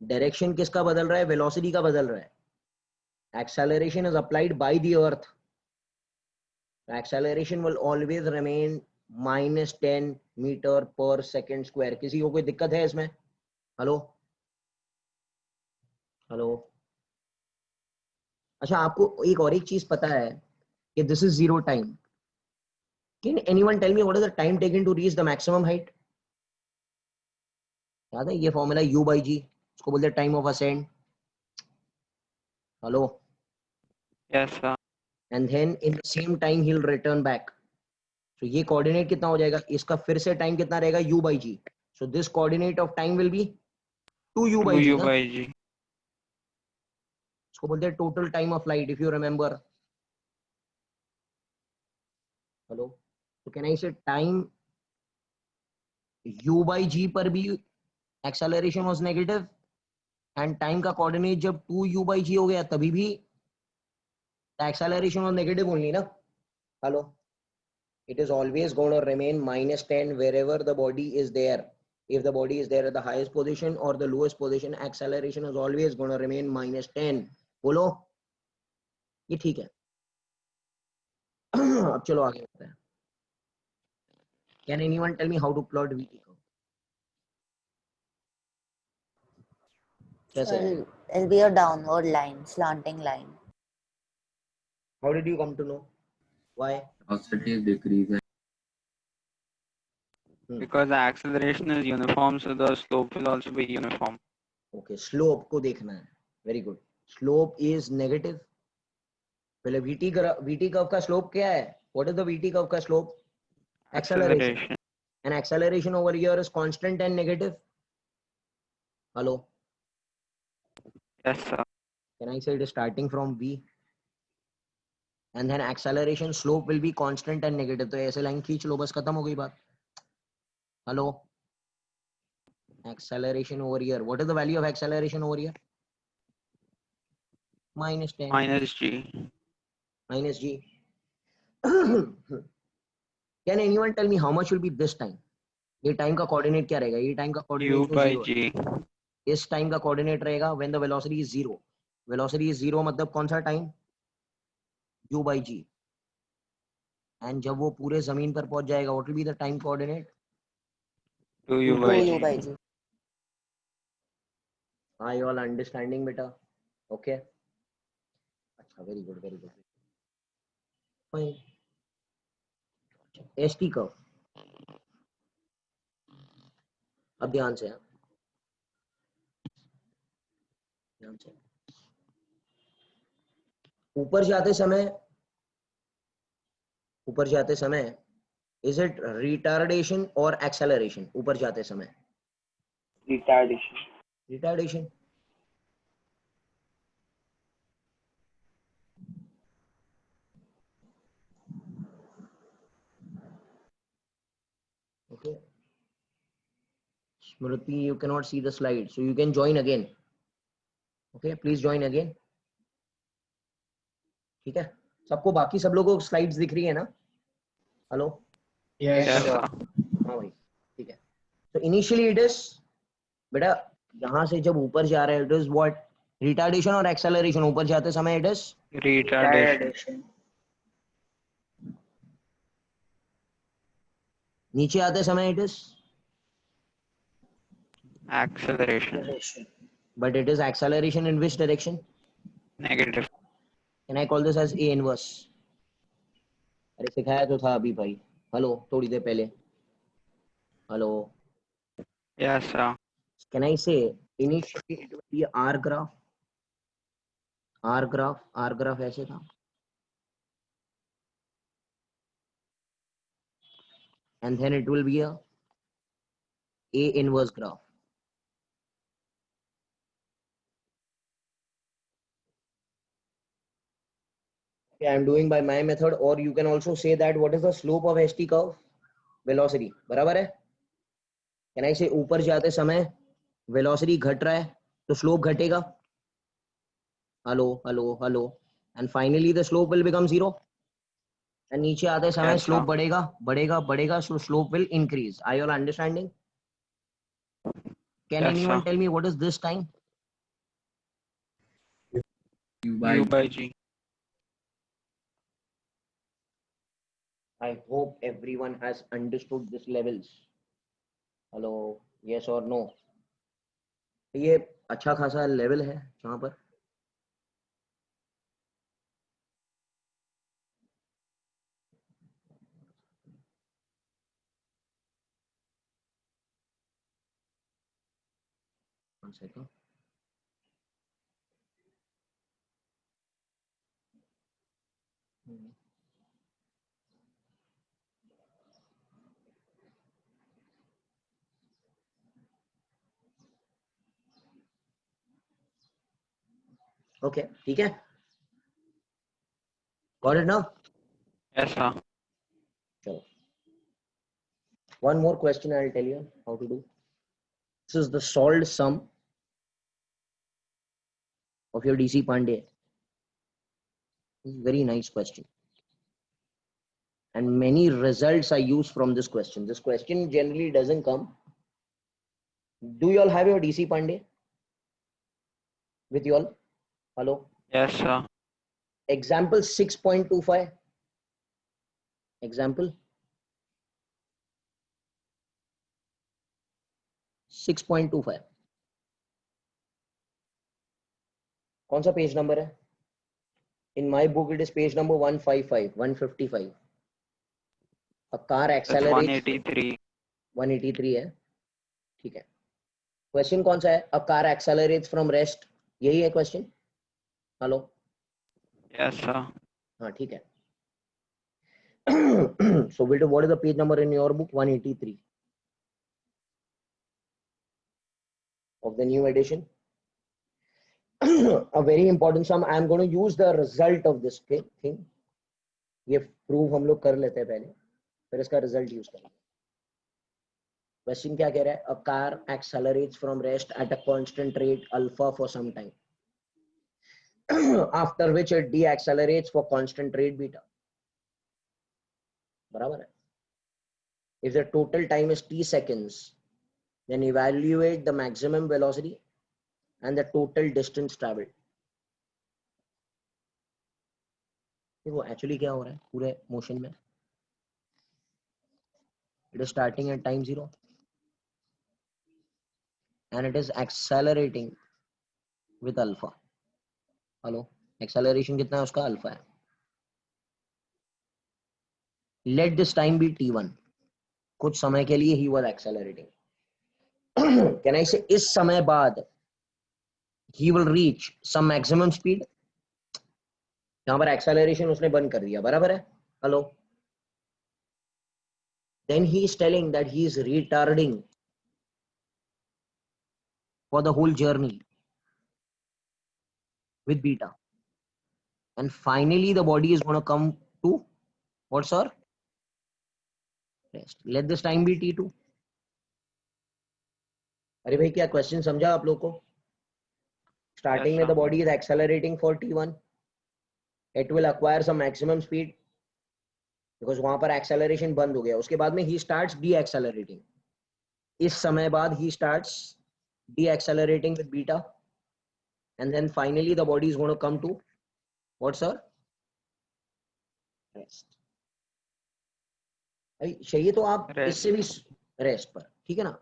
Direction किसका बदल रहा है? Velocity का बदल रहा है. Acceleration is applied by the earth. Acceleration will always remain minus 10 meter per second square. किसी को कोई दिक्कत है इसमें? Hello hello. अच्छा, आपको एक चीज पता है कि this is zero time. Can anyone tell me what is the time taken to reach the maximum height? याद है ये फॉर्मूला u बाई जी, इसको बोलते हैं time of ascend. Hello. Yes, sir. And then in the same time ही will return back. तो ये coordinate कितना हो जाएगा, इसका फिर से टाइम कितना रहेगा, u by g. So this coordinate of time will be 2u by g 2u ना। by g. इसको बोलते हैं total time of flight, if you remember. Hello. तो can I say time u by g पर भी acceleration was negative, and time का coordinate जब 2u by g हो गया तभी भी the acceleration was negative only ना। Hello. It is always going to remain minus 10 wherever the body is there. If the body is there at the highest position or the lowest position, acceleration is always going to remain minus 10. बोलो, ये ठीक है। अब चलो आगे बढ़ते हैं। Can anyone tell me how to plot VT curve? So कैसे है? it'll be a downward line, slanting line. How did you come to know? Why? velocity is decreasing. Because the acceleration is uniform, so the slope will also be uniform. Okay, slope को देखना है। Very good. Slope is negative. पहले VT curve का slope क्या है? What is the VT curve का slope? Acceleration. And acceleration over here is constant and negative. Hello. Yes, sir. Can I say it is starting from V? And then acceleration slope will be constant and negative. तो ऐसे line खींच लो, बस खत्म हो गई बात। Hello. Acceleration over here. What is the value of acceleration over here? Minus 10. Minus g. Minus g. Can anyone tell me how much will be this time? ये time का कोऑर्डिनेट क्या रहेगा? ये टाइम का u कोऑर्डिनेट by जीरो है। g. इस time का coordinate रहेगा when the velocity is zero. Velocity is zero मतलब कौन सा time? u by g। And जब वो पूरे जमीन पर पहुंच जाएगा, what will be the time coordinate? 2u by 2u by g. g. Are you all understanding बेटा? Okay. अच्छा, very good, very good. Fine. ST curve. अब ध्यान से, ध्यान से। ऊपर जाते समय इज इट रिटार्डेशन और एक्सेलरेशन? ऊपर जाते समय Retardation. Retardation. Okay. Smriti, you cannot see the slide, so you can join again. Okay, please join again. ठीक है, सबको बाकी सब लोगों को स्लाइड्स दिख रही है ना? Hello. Yes, Yes, sir. sir. हाँ भाई, ठीक है। तो इनिशियली इट इज, बेटा यहाँ से जब ऊपर जा रहा है इट इज व्हाट? रिटार्डेशन और एक्सेलरेशन। ऊपर जाते समय इट इज Retardation. Retardation. नीचे आते समय it is, Acceleration. Acceleration. But it is acceleration in which direction? Negative. Can I call this as a inverse? अरे सिखाया तो था अभी भाई। हेलो, थोड़ी देर पहले। Hello. Yes, sir. Can I say initially it will be R graph? R graph ऐसे था, and then it will be a inverse graph. Okay, I'm doing by my method, or you can also say that what is the slope of ST curve? Velocity, बराबर है? Can I say ऊपर जाते समय velocity घट रहा है तो slope घटेगा? Hello, and finally the slope will become zero. And नीचे आते समय Yes, slope sir. बढ़ेगा, so slope will increase. Are you all understanding? Can Yes, anyone sir. tell me what is this time? U by u by g. I hope everyone has understood these levels. Hello, yes or no? ये अच्छा खासा level है जहां पर one second. Okay ठीक है, got it now. Yes, sir. चलो, one more question I'll tell you how to do. This is the solved sum of your DC Pandey. This is a very nice question, and many results are used from this question. This question generally doesn't come. Do you all have your DC Pandey with you all? Hello. Yes, sir. Example 6.25. Example 6.25. कौन सा page number है? In my book it is page number 155. A car That's accelerates. 183. 183 है, ठीक है. Question कौन सा है? A car accelerates from rest. यही है क्वेश्चन. हेलो. Yes, sir. हाँ ठीक है. So what is the page number in your book? 183 of the new edition. A very important sum. I am going to use the result of this thing. ये proof हम लोग कर लेते हैं पहले, फिर इसका result use करेंगे. Question क्या कह रहा है? A car accelerates from rest at a constant rate alpha for some time, after which it deaccelerates for constant rate beta. बराबर है. If the total time is t seconds, then evaluate the maximum velocity and the total distance traveled. देखो actually क्या हो रहा है पूरे motion में. It is starting at time 0 and it is accelerating with alpha. Hello, acceleration कितना है उसका? अल्फा है. Let this time be t1. कुछ समय के लिए he was accelerating. Can I say इस समय बाद he will reach some maximum speed? यहाँ पर एक्सेलरेशन उसने बंद कर दिया, बराबर है. Hello. Then he is telling that he is retarding for the whole journey with beta, and finally the body is going to come to what, sir? Rest. Let this time be t2. अरे भाई क्या question समझा आप लोग को? Starting में Yes, the sir. Body is accelerating for t1. It will acquire some maximum speed because वहां पर एक्सेलरेशन बंद हो गया. उसके बाद में ही स्टार्ट्स डी एक्सेलरेटिंग. इस समय बाद ही starts deaccelerating with beta, and then finally the body is going to come to what, sir? Rest. चाहिए तो आप Rest. इससे भी रेस्ट पर, ठीक है ना?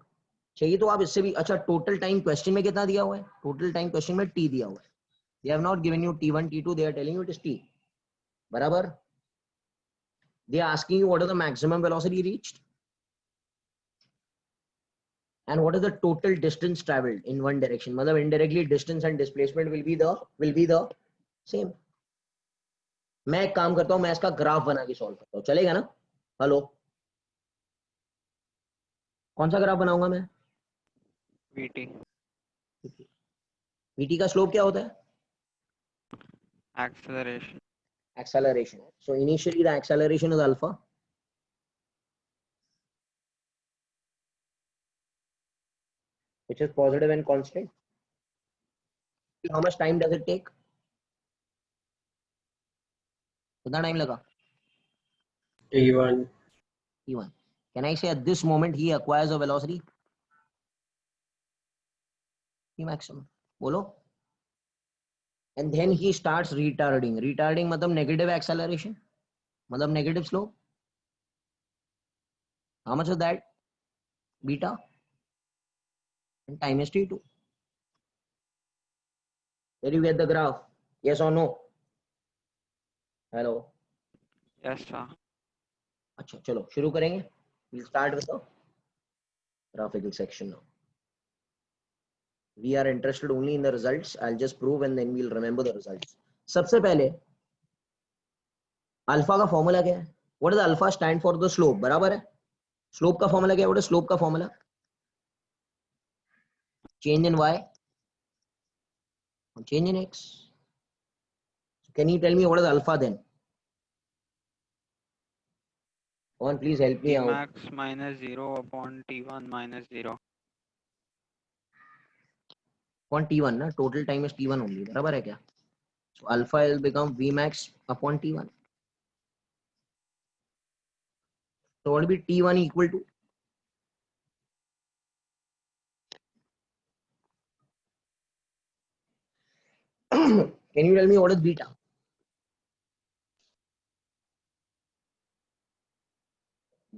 चाहिए तो आप इससे भी. अच्छा, टोटल टाइम क्वेश्चन में कितना दिया हुआ है? टोटल टाइम क्वेश्चन में t दिया हुआ है. They have not given you t1 t2, they are telling you it is t. बराबर. They are asking you what is the maximum velocity reached and what is the total distance traveled in one direction. मतलब indirectly distance and displacement will be the same. मैं एक काम करता हूं, मैं इसका graph बना के सॉल्व करता हूं, चलेगा ना? हेलो, कौन सा ग्राफ बनाऊंगा मैं? VT. vt का स्लोप क्या होता है? Acceleration. Acceleration. So initially the acceleration is alpha, which is positive and constant. How much time does it take? कितना टाइम लगा? T1. t1. Can I say at this moment he acquires a velocity? T maximum. बोलो. And then he starts retarding. Retarding मतलब negative acceleration, मतलब negative slope. How much is that? Beta. And time is t2. Did you get the graph? Yes or no? Hello. Yes, sir. अच्छा चलो शुरू करेंगे. We'll start with the graphical section now. We are interested only in the results. I'll just prove and then we'll remember the results. सबसे पहले alpha का formula क्या है? What does alpha stand for? The slope. बराबर है. Slope का formula क्या है? What is slope का formula? Change in y, change in x. Can you tell me what is alpha then? Come on, please help me out. Tmax minus 0 upon T1 minus 0. Upon T1 ना, total time is T1 only. बराबर है क्या? So alpha will become Vmax upon T1. So what will be T1 equal to? Can you tell me what is beta?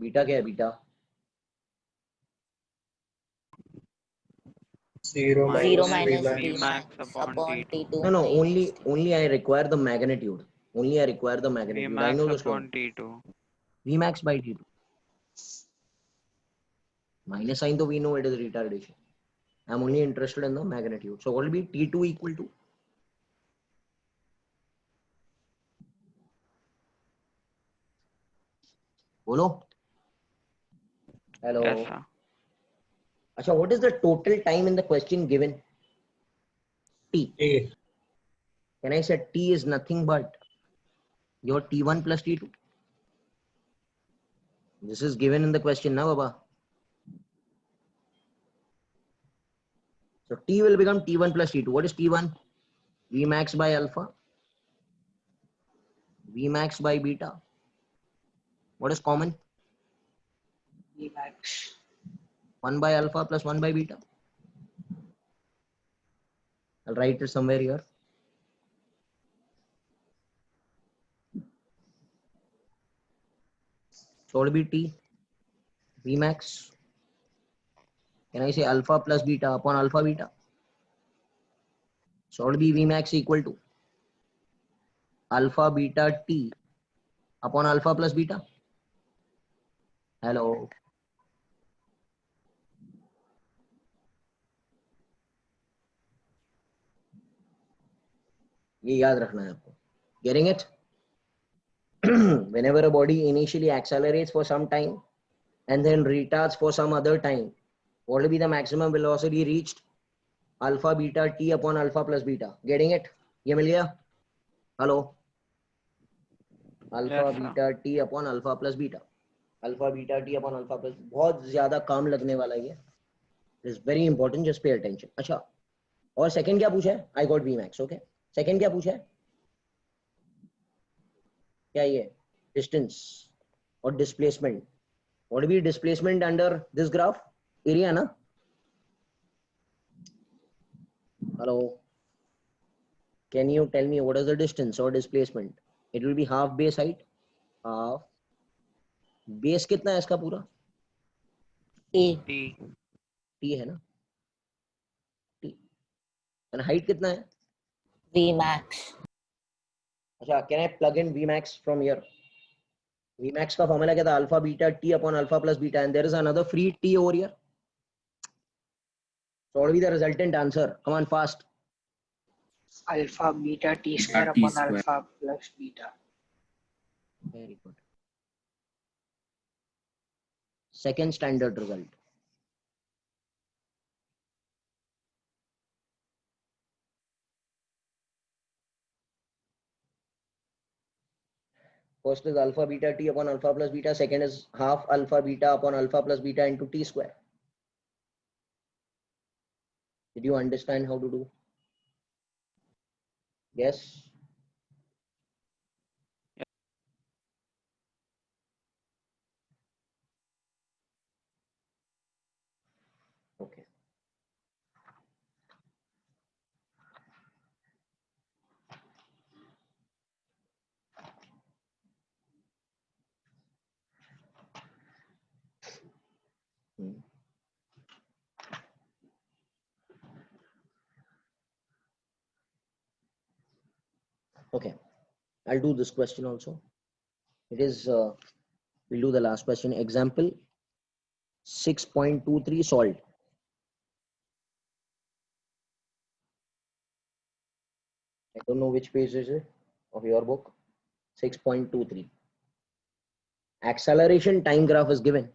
Beta क्या है beta? 0 0 minus minus Vmax. Vmax upon upon T2. T2 No, minus T. only I require the magnitude. Only I require the magnitude. I know Vmax the slope. upon T2. Vmax by T2. Minus sign, though we know it is retardation. I'm only interested in the magnitude. So what will be T2 equal to? बोलो. Hello. Yes, sir. Acha, what is the total time in the question given? T. T. Can I say T is nothing but your T1 plus T2? This is given in the question now, Baba. So T will become T1 plus T2. What is T1? Vmax by alpha. Vmax by beta. What is common? Vmax. 1 by alpha plus 1 by beta. I'll write it somewhere here. So what will be T? Vmax. Can I say alpha plus beta upon alpha beta? So what will be Vmax equal to alpha beta T upon alpha plus beta? Hello. ये याद रखना है आपको. Getting it? Whenever a body initially accelerates for some time and then retards for some other time, what will be the maximum velocity reached? Alpha beta T upon alpha plus beta. Getting it? ये मिल गया? Hello. Alpha Yes, sir. beta T upon alpha plus beta. Alpha beta T upon alpha plus. बहुत ज़्यादा काम लगने वाला है ये. It is very important. Just pay attention. अच्छा. और second क्या पूछा है? I got Vmax. Okay. Second क्या पूछा है? क्या ये? Distance or displacement. What will be displacement under this graph? Area ना? Hello. Can you tell me what is the distance or displacement? It will be half base height. Half. Base कितना है इसका पूरा? T. T. T है ना? T. And height कितना है? Vmax. अच्छा, can I plug in Vmax from here? Vmax का फॉर्मूला क्या था? Alpha beta T upon alpha plus beta, and there is another free T over here. So what will be the resultant answer? Come on, fast. Alpha beta T Beta square T upon square. alpha plus beta. Very good. Second standard result. First is alpha beta T upon alpha plus beta. Second is half alpha beta upon alpha plus beta into T square. Did you understand how to do? Yes. Okay. Hmm. Okay, I'll do this question also. It is, we'll do the last question. Example 6.23 solved. I don't know which page is it of your book. 6.23. Acceleration time graph is given.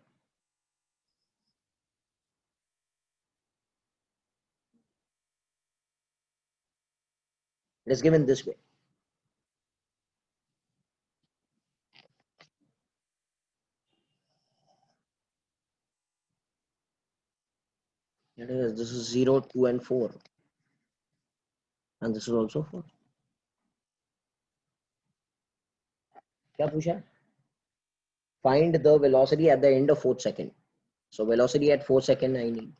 It is given this way. It is, this is 0, 2, and 4. And this is also 4. क्या पूछा? Find the velocity at the end of 4th second. So velocity at 4th second I need.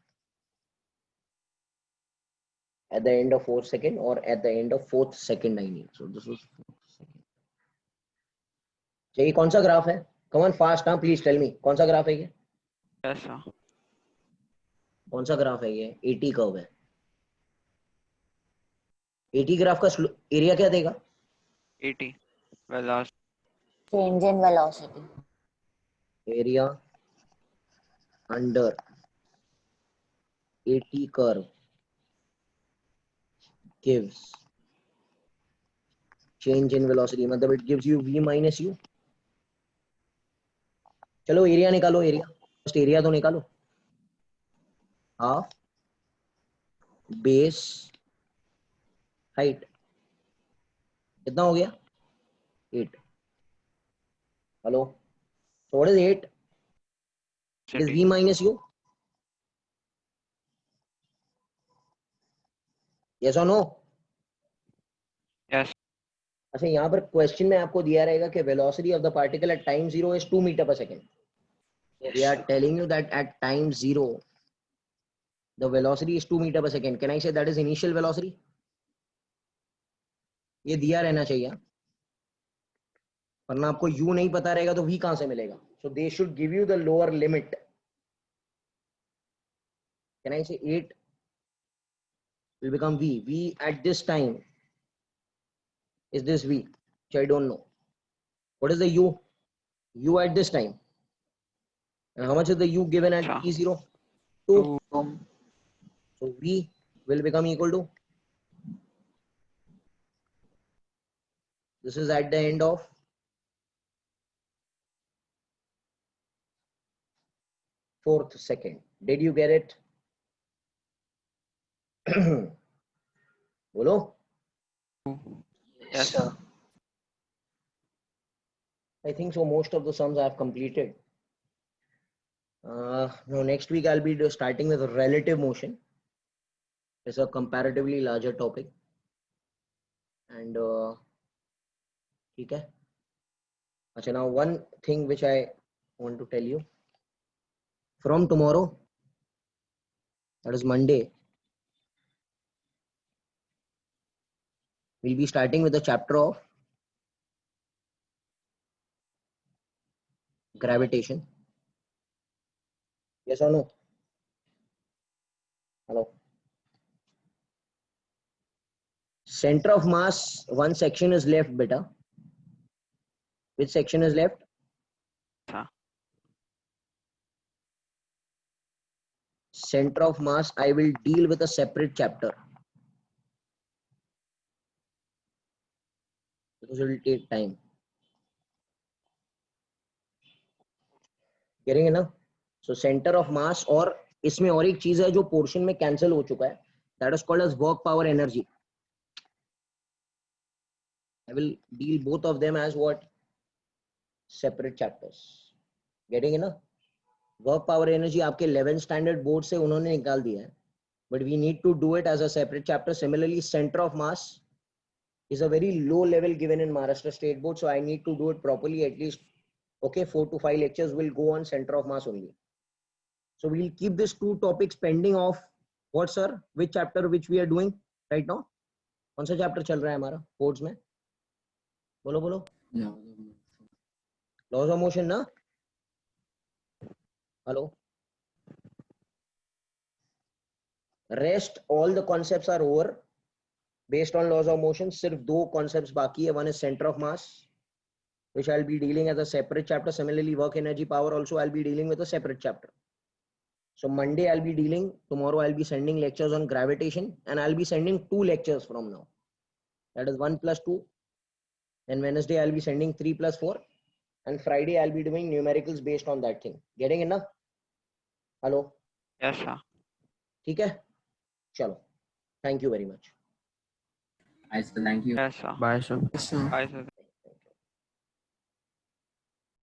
At the end of 4th second or at the end of 4th second I need. So this was 4th second. ये कौन सा graph है? Come on fast, हाँ please tell me. कौन सा graph है ये? Yes, sir. कौन सा ग्राफ है ये? 80 कर्व है. 80 ग्राफ का एरिया क्या देगा? 80 velocity. Change in velocity. Area under 80 curve gives change in velocity. मतलब it gives you v minus u. चलो एरिया निकालो. एरिया फर्स्ट एरिया तो निकालो. हाफ बेस हाइट कितना हो गया? 8. Hello, so what is 8? It is v minus u. Yes or no? Yes. अच्छा, यहाँ पर क्वेश्चन में आपको दिया रहेगा कि velocity of the particle at time 0 is 2 metre per second. Yes, We are sir. telling you that at time 0 the velocity is 2 meter per second. Can I say that is initial velocity? ये दिया रहना चाहिए, वरना आपको u नहीं पता रहेगा तो v कहां से मिलेगा? So they should give you the lower limit. Can I say 8 will become v? V at this time is this v, which I don't know. What is the u? U at this time. And how much is the u given at t0? 2. So v will become equal to, this is at the end of 4th second. Did you get it? बोलो. Yes, sir. I think so. Most of the sums I have completed. Now next week I'll be starting with relative motion. It's a comparatively larger topic. And okay. Achha, now one thing which I want to tell you. From tomorrow, that is Monday, we'll be starting with the chapter of gravitation. Yes or no? Hello. Center of mass, one section is left, beta. Which section is left? Sir. Center of mass, I will deal with a separate chapter because it will take time. Getting it now? So center of mass, और इसमें और एक चीज है जो portion में cancel हो चुका है, that is called as work power energy. I will deal both of them as what? Separate chapters. Getting it now? Work power energy आपके 11th standard board से उन्होंने निकाल दिया है, but we need to do it as a separate chapter. Similarly, center of mass is a very low level given in Maharashtra State Board, so I need to do it properly. At least, okay, 4 to 5 lectures will go on center of mass only. So we'll keep these 2 topics pending of what, sir? Which chapter which we are doing right now? कौन सा chapter चल रहा है हमारा boards में? बोलो बोलो. Laws of motion ना? Hello. Rest all the concepts are over. based on laws of motion सिर्फ दो concepts बाकी है. One is center of mass, which I'll be dealing as a separate chapter. Similarly, work, energy, power also I'll be dealing with a separate chapter. So Monday I'll be dealing, tomorrow I'll be sending lectures on gravitation, and I'll be sending 2 lectures from now. That is 1 plus 2. And Wednesday I'll be sending 3 plus 4. And Friday I'll be doing numericals based on that thing. Getting it now? Hello? Yes, sir. ठीक है? चलो. Thank you very much. I still thank you. Yes, sir. Bye, sir. Bye, sir.